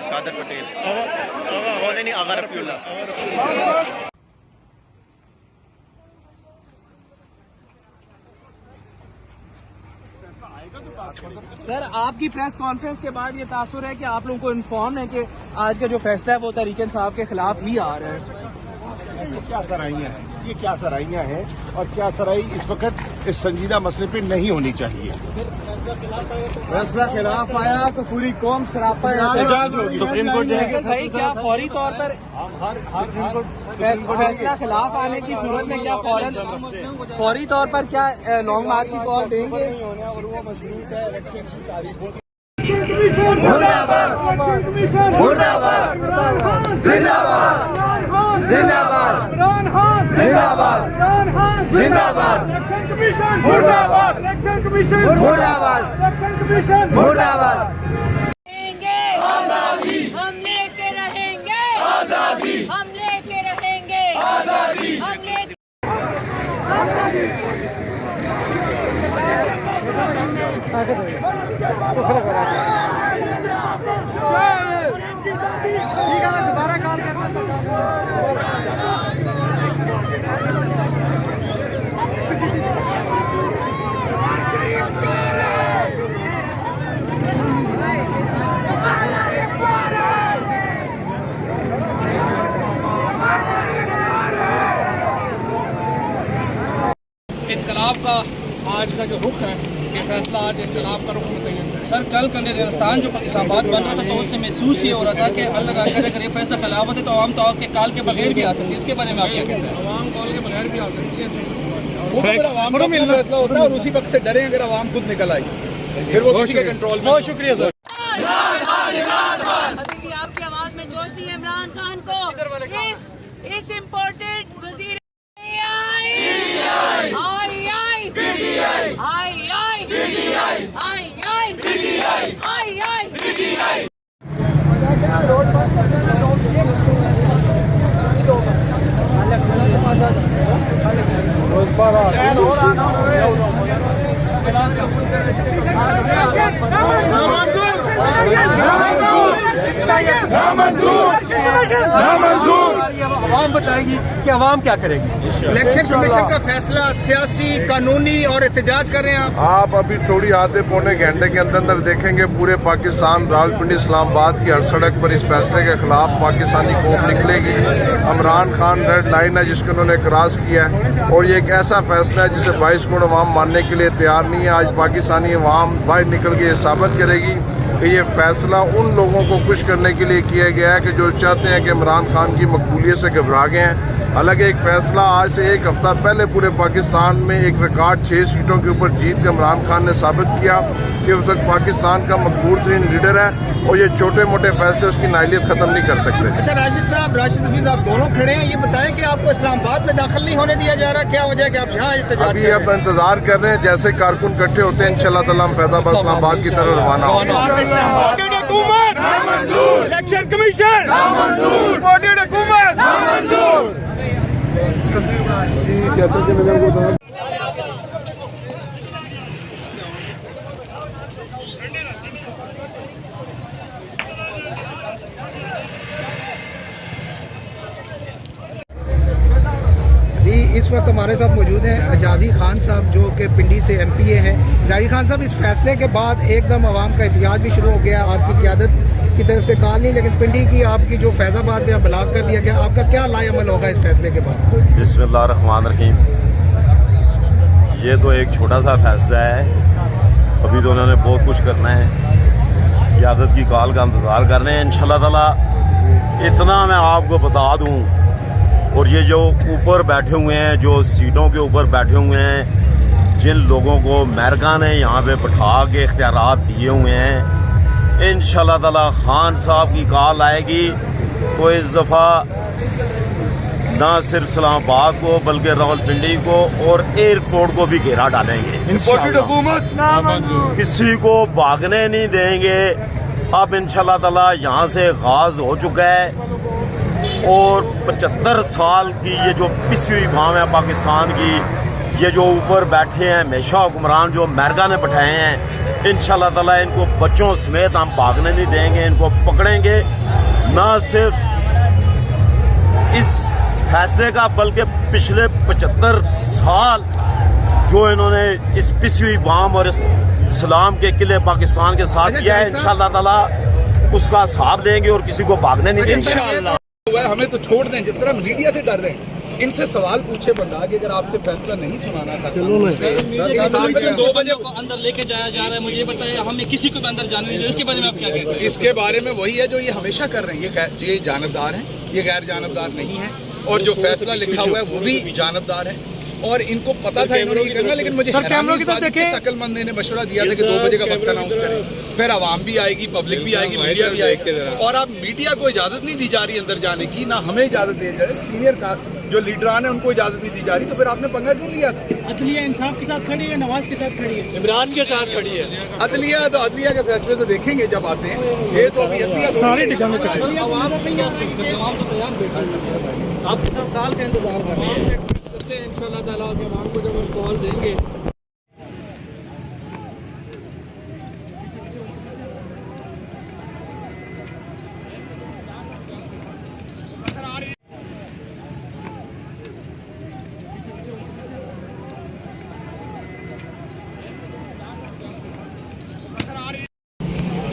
कादर पटेल नहीं आगा रफीउल्लाह। सर, आपकी press conference के बाद ये तासुर है कि आप लोगों को इन्फॉर्म है कि आज का जो फैसला है वो तहरीक इंसाफ के खिलाफ ही आ रहा है। ये क्या सराहियां हैं, ये क्या सराहियां हैं और क्या सराही इस वक्त इस संजीदा मसले पे नहीं होनी चाहिए। फैसला खिलाफ आया तो पूरी कौम सरापा सुप्रीम कोर्ट भाई, क्या फौरी तौर पर फैसला खिलाफ आने की सूरत में क्या फौरी तौर पर क्या लॉन्ग मार्च की कॉल देंगे? मुर्दाबाद मुर्दाबाद जिंदाबाद जिंदाबाद जिंदाबाद जिंदाबाद मुर्दाबाद मुर्दाबाद मुर्दाबाद। हम लेके रहेंगे आजादी, हम लेके रहेंगे आजादी, हम लेके दोबारा कॉल करना। इनकलाब का आज का जो रुख है कि फैसला आज इनकलाब का रुख मुतय्यन है। सर, कल कंदेदिस्तान जो इस्लामाबाद बन रहा था तो उससे महसूस ये हो रहा था कि अल्लाह ना करे अगर ये फैसला खिलाफ होते तो आम तौर के काल के बगैर भी आ सकती है। इसके बारे में आप क्या कहते हैं? आवाम कॉल के बगैर भी आ सकती है, इसमें कुछ आवाम का फैसला होता है और उसी वक्त से डरे अगर आवाम खुद निकल आई फिर वो किसी के कंट्रोल में। बहुत शुक्रिया सर। अभी भी आपकी आवाज में जोश नहीं है। इमरान खान को इस इम्पोर्टेंट वजीर आवाम बताएगी कि आवाम क्या करेगी। इलेक्शन कमीशन का फैसला सियासी, कानूनी और एहतजाज कर रहे हैं आप अभी थोड़ी आधे पौने घंटे के अंदर अंदर देखेंगे पूरे पाकिस्तान, रावलपिंडी, इस्लामाबाद की हर सड़क पर इस फैसले के खिलाफ पाकिस्तानी कौम निकलेगी। इमरान खान रेड लाइन है जिसको उन्होंने क्रॉस किया है और ये एक ऐसा फैसला है जिसे 22 करोड़ अवाम मानने के लिए तैयार नहीं है। आज पाकिस्तानी अवाम बाहर निकल के ये साबित करेगी कि ये फैसला उन लोगों को खुश करने के लिए किया गया है कि जो चाहते हैं कि इमरान खान की मकबूलियत से घबरा गए हैं। हालांकि एक फैसला आज से एक हफ्ता पहले पूरे पाकिस्तान में एक रिकॉर्ड 6 सीटों के ऊपर जीत के इमरान खान ने साबित किया कि उस वक्त पाकिस्तान का मकबूल तरीन लीडर है और ये छोटे मोटे फैसले उसकी नाइलियत खत्म नहीं कर सकते। अच्छा राशिद साहब, राशिद हफीज आप दोनों खड़े हैं, ये बताएं कि आपको इस्लामाबाद में दाखिल नहीं होने दिया जा रहा, क्या वजह है कि आप यहाँ अभी आप इंतजार कर रहे हैं? जैसे कारकुन इकट्ठे होते हैं इंशाल्लाह ताला हम फैजाबाद इस्लामाबाद की तरफ रवाना होंगे। इलेक्शन कमीशन जैसे कि मैंने बताया इस वक्त हमारे साथ मौजूद हैं एजाजी खान साहब जो कि पिंडी से MPA हैं। एजाजी खान साहब, इस फैसले के बाद एकदम आवाम का एहतिजाज भी शुरू हो गया, आपकी क़यादत की तरफ से कॉल नहीं, लेकिन पिंडी की आपकी जो फैज़ाबाद में ब्लॉक कर दिया गया, आपका क्या लाएअमल होगा इस फैसले के बाद? बिस्मिल्लाहिर्रहमानिर्रहीम। ये तो एक छोटा सा फैसला है, अभी तो उन्होंने बहुत कुछ करना है, क़यादत की कॉल का इंतज़ार कर रहे हैं इंशाअल्लाह ताला। इतना मैं आपको बता दूँ, और ये जो ऊपर बैठे हुए हैं, जो सीटों के ऊपर बैठे हुए हैं, जिन लोगों को अमेरिका ने यहाँ पे बैठा के इख्तियारात दिए हुए हैं, इंशाअल्लाह ताला खान साहब की कॉल आएगी तो इस दफ़ा न सिर्फ इस्लामाबाद को बल्कि रावलपिंडी को और एयरपोर्ट को भी घेरा डालेंगे। किसी को भागने नहीं देंगे। अब इंशाअल्लाह ताला यहाँ से आगाज हो चुका है। और 75 साल की ये जो पिसी हुई भाव है पाकिस्तान की, ये जो ऊपर बैठे हैं हमेशा हुक्मरान जो अमेरिका ने बैठाए हैं, इंशाल्लाह ताला इनको बच्चों समेत हम भागने नहीं देंगे, इनको पकड़ेंगे। ना सिर्फ इस फैसले का बल्कि पिछले 75 साल जो इन्होंने इस पिसी हुई बाम और इस इस्लाम के किले पाकिस्तान के साथ किया है, इंशाल्लाह ताला उसका हिसाब देंगे और किसी को भागने नहीं देंगे इंशाल्लाह। हमें तो छोड़ दें, जिस तरह मीडिया से डर रहे हैं, इनसे सवाल पूछे बंदा कि अगर आपसे फैसला नहीं सुनाना था, चलो ना 2 बजे को अंदर लेके जाया जा रहा है, मुझे बताया हमें किसी को भी अंदर जाने नहीं दे। इसके बारे में आप क्या कहते हैं? इसके बारे में वही है जो ये हमेशा कर रहे हैं, ये जानबदार हैं, ये गैर जानबदार नहीं है, और जो फैसला लिखा हुआ है वो भी जानबदार है, और इनको पता था इन्होंने ये करना। लेकिन मुझे अक्लमंद ने मशवरा दिया था कि 2 बजे का वक्त अनाउंस करें, फिर आवाम भी आएगी, पब्लिक भी आएगी, मीडिया भी आएगी, और अब मीडिया को इजाजत नहीं दी जा रही अंदर जाने की, ना हमें इजाजत दी जा रही, सीनियर का जो लीडरान है उनको इजाजत नहीं दी जा रही। तो फिर आपने पंगा क्यों लिया था? अदलिया इंसाफ के साथ खड़ी है, नवाज के साथ खड़ी है, इमरान के साथ खड़ी है। अदलिया के फैसले तो देखेंगे जब आते हैं, ये तो अभी अदलिया सारे ठिकाने आप सब काल का इंतजार कर रहे हैं, इंशाल्लाह ताला के आवाम को जब हम कॉल देंगे।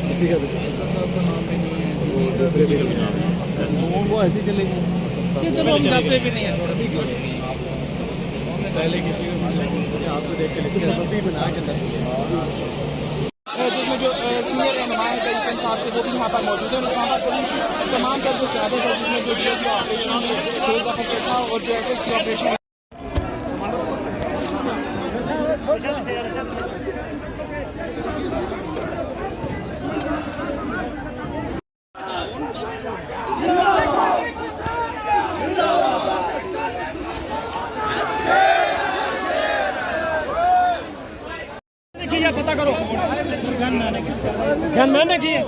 किसी का साहब का नाम भी नहीं है, दूसरे भी नाम है, वो ऐसे चले जाए, चलो हम जाते भी नहीं है, थोड़ा पहले किसी को आपको देख के लिखी बना के जिसमें जो सीनियर रहनुमा है कई साहब के वो भी यहाँ पर मौजूद है। इस्लामाबाद पुलिस की तमाम तरह जो क्यादत है, जिसमें जो डीएसपी ऑपरेशन शहीद अफर चट्टा और जो एसएसपी ऑपरेशन पता करो गन मैंने की ये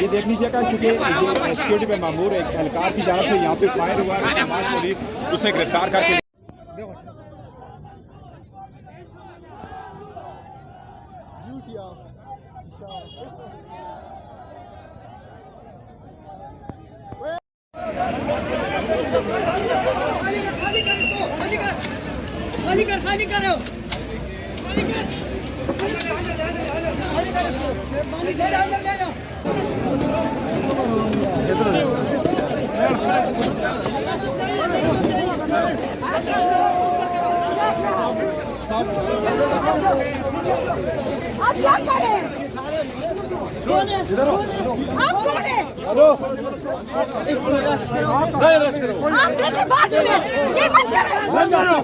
देख लीजिएगा, चूंकि सिक्योरिटी पे मामूर एक एहलकार की जानब से यहाँ पे फायर हुआ है, समाज पुलिस उसे गिरफ्तार करके खाली करो आप क्या करें? आप कौन है? आपने बात सुने, ये मत हटो।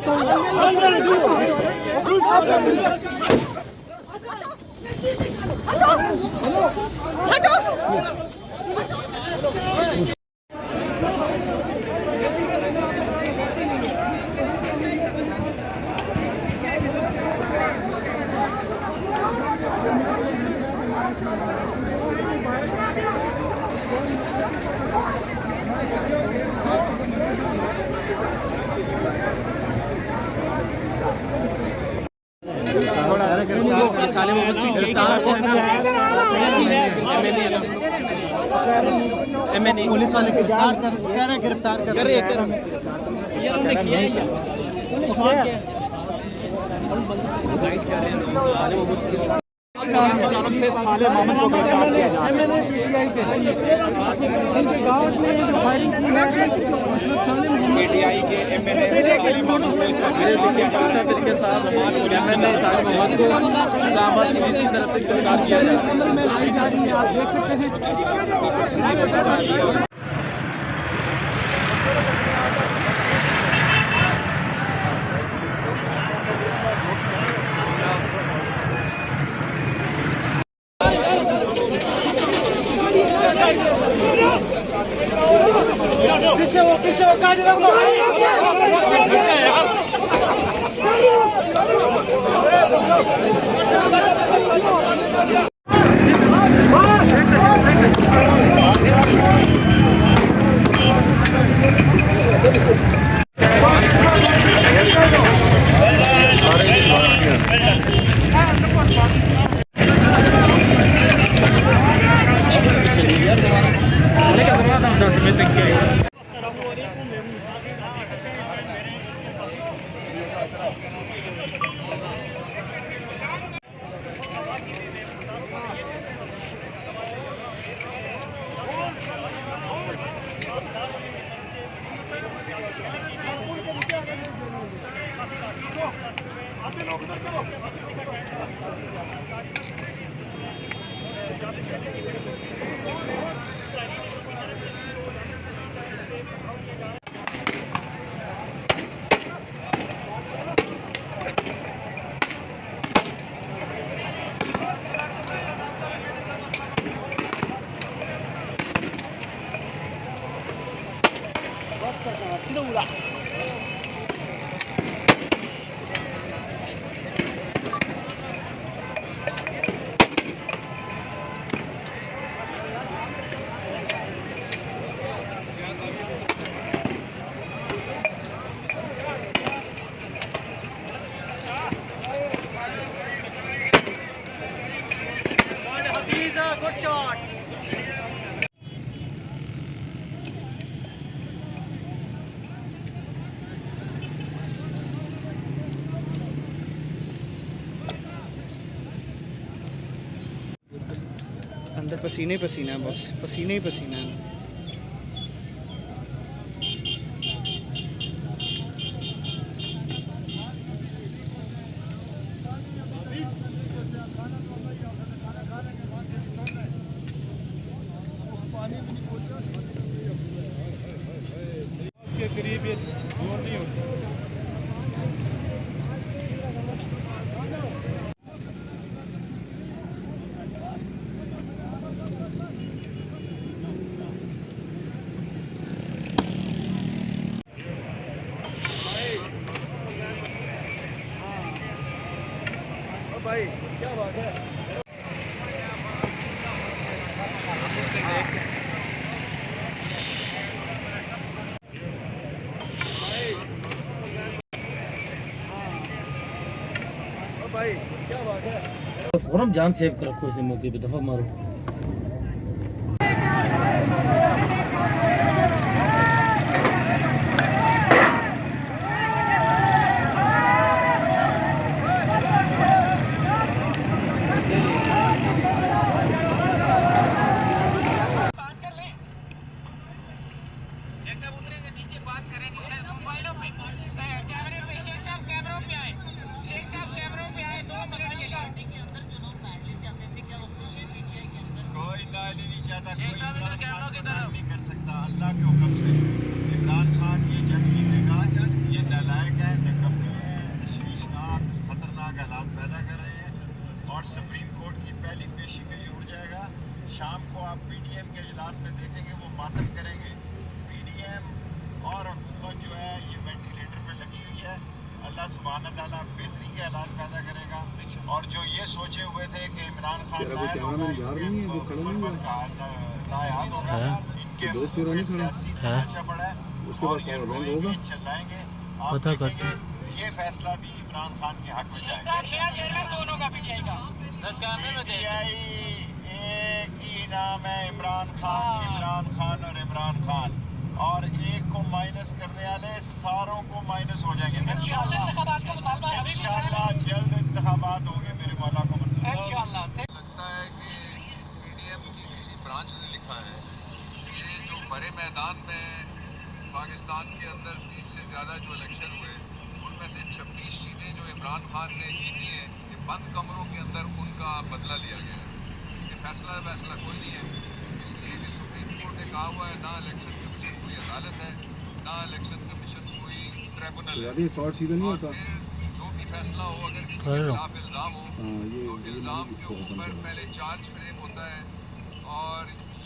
पुलिस वाले गिरफ्तार कर कह रहे हैं, गिरफ्तार कर रहे से साले मोहम्मद को गिरफ्तार किया जा रहा है। पीटीआई के एमएलए साले मोहम्मद को इस्लामाबाद पुलिस की तरफ से गिरफ्तार किया जा रहा है। आप देख सकते हैं। पीछे वो काट अंदर पसीने पसीना है बस, पसीने ही पसीना है। के करीब ये जोर नहीं होता। भाई क्या बात है? भाई क्या बात है? फौरन जान सेव कर रखो इसे मौके पे दफा मारो। नहीं कर सकता अल्लाह के हुक्म से। इमरान खान ये जंग जीतेगा, ये नालायक है, निकम्मे है, तशवीशनाक खतरनाक हालात पैदा कर रहे हैं और सुप्रीम कोर्ट की पहली पेशी में ये उड़ जाएगा। शाम को आप पीडीएम के इजलास में देखेंगे वो मातम करेंगे। पीडीएम और हुकूमत जो है ये वेंटिलेटर पे लगी हुई है। अल्लाह सुब्हान ताला बेहतरी के हालात पैदा करेगा और जो ये सोचे हुए थे कि इमरान खान नायाब होगा, इनके सियासी ढांचा पड़ा है और ये रोएंगे चिल्लाएंगे। आप देखेंगे ये फैसला भी इमरान खान के हक में जाएगा। पीटीआई एक ही नाम है, इमरान खान और इमरान खान, और एक को माइनस करने वाले सारों को माइनस हो जाएंगे। इंशाल्लाह जल्द इंतखाबात होंगे, मेरे मौला को मंजूर। लगता है कि पीडीएम की किसी ब्रांच ने लिखा है ये जो बड़े मैदान में पाकिस्तान के अंदर 30 से ज़्यादा जो इलेक्शन हुए उनमें से 26 सीटें जो इमरान खान ने जीती हैं, ये बंद कमरों के अंदर उनका बदला लिया गया है। ये फैसला कोई नहीं है, इसलिए कि सुप्रीम कोर्ट ने कहा हुआ है ना इलेक्शन कमीशन कोई अदालत है, ना इलेक्शन कमीशन कोई ट्रिब्यूनल है। और फिर जो भी फैसला हो, अगर किसी के खिलाफ इल्ज़ाम हो तो इल्ज़ाम के ऊपर पहले चार्ज फ्रेम होता है और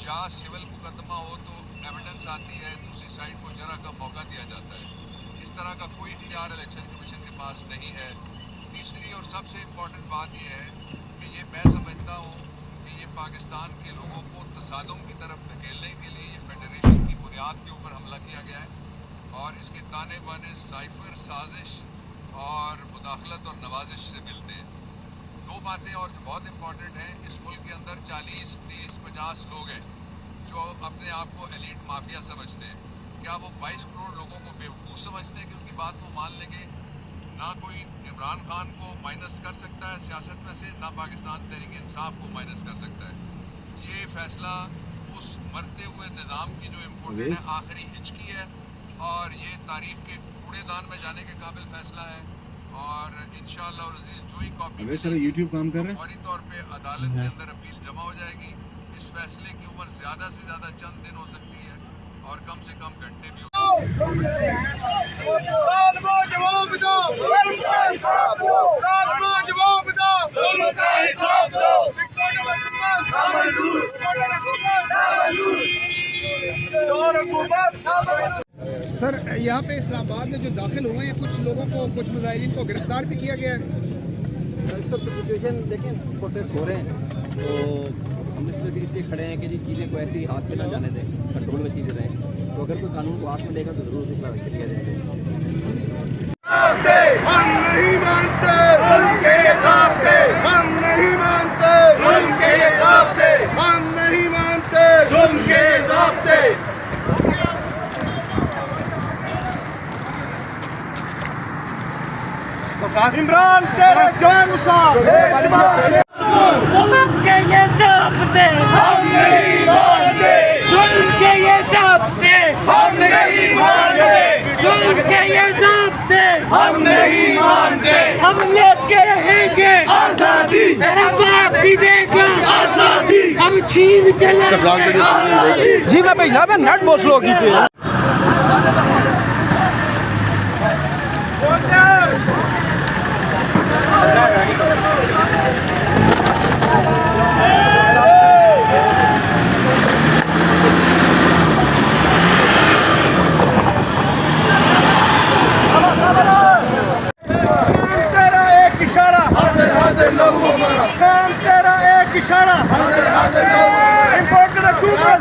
या सिविल मुकदमा हो तो एविडेंस आती है, दूसरी साइड को जरा का मौका दिया जाता है। इस तरह का कोई इख्तियार इलेक्शन कमीशन के पास नहीं है तीसरी और सबसे इम्पोर्टेंट बात यह है कि ये मैं समझता हूँ कि ये पाकिस्तान के लोगों को तसादुम की तरफ धकेलने के लिए ये फेडरेशन की बुनियाद के ऊपर हमला किया गया है और इसके ताने बाने साइफर साजिश और मुदाखलत और नवाजिश से मिलते हैं। दो बातें और जो बहुत इम्पोर्टेंट हैं, इस मुल्क के अंदर 40, 30, 50 लोग हैं जो अपने आप को एलीट माफिया समझते हैं। क्या वो 22 करोड़ लोगों को बेवकूफ़ समझते हैं कि उनकी बात वो मान लेंगे? ना कोई इमरान खान को माइनस कर सकता है सियासत में से, ना पाकिस्तान तहरीक इंसाफ को माइनस कर सकता है। ये फैसला उस मरते हुए निज़ाम की जो इम्पोर्टेंट है आखिरी हिचकी है और ये तारीख के कूड़ेदान में जाने के काबिल फैसला है और इंशाअल्लाह जो ही कॉपी यूट्यूब काम कर रहे हैं फौरी तौर पे अदालत के अंदर अपील जमा हो जाएगी। इस फैसले की उम्र ज़्यादा से ज़्यादा चंद दिन हो सकती है और कम से कम घंटे भी हो सर, यहाँ पे इस्लामाबाद में जो दाखिल हुए हैं कुछ लोगों को, कुछ मुजाहिरीन को गिरफ्तार भी किया गया है। सब सिचुएशन देखें, प्रोटेस्ट हो रहे हैं तो हम इसलिए खड़े हैं कि जी चीज़ें को ऐसी हाथ से ना जाने दें, कंट्रोल में चीज़ें रहें। तो अगर कोई कानून को हाथ में लेगा तो जरूर उसे कार्रवाई किया जाएगा। हम नहीं मानते उनके हिसाब से, हम नहीं मानते उनके हिसाब से, हम नहीं मानते उनके हिसाब से। इमरान स्टेट जॉन साहब उनके ये ज़ाब्ते हम नहीं मानते, उनके ये ज़ाब्ते हम नहीं मानते, उनके ये ज़ाब्ते हम नहीं मानते। हम लेके रहेंगे आज़ादी, मेरा बाप भी देगा आज़ादी, हम छीन के लाएंगे। जी मैं भेजना मैं नेट बॉस लोग की थे। तेरा एक इशारा हाजिर लोगों को मारा, काम तेरा एक इशारा हाजिर इम्पोर्टेड हुकूमत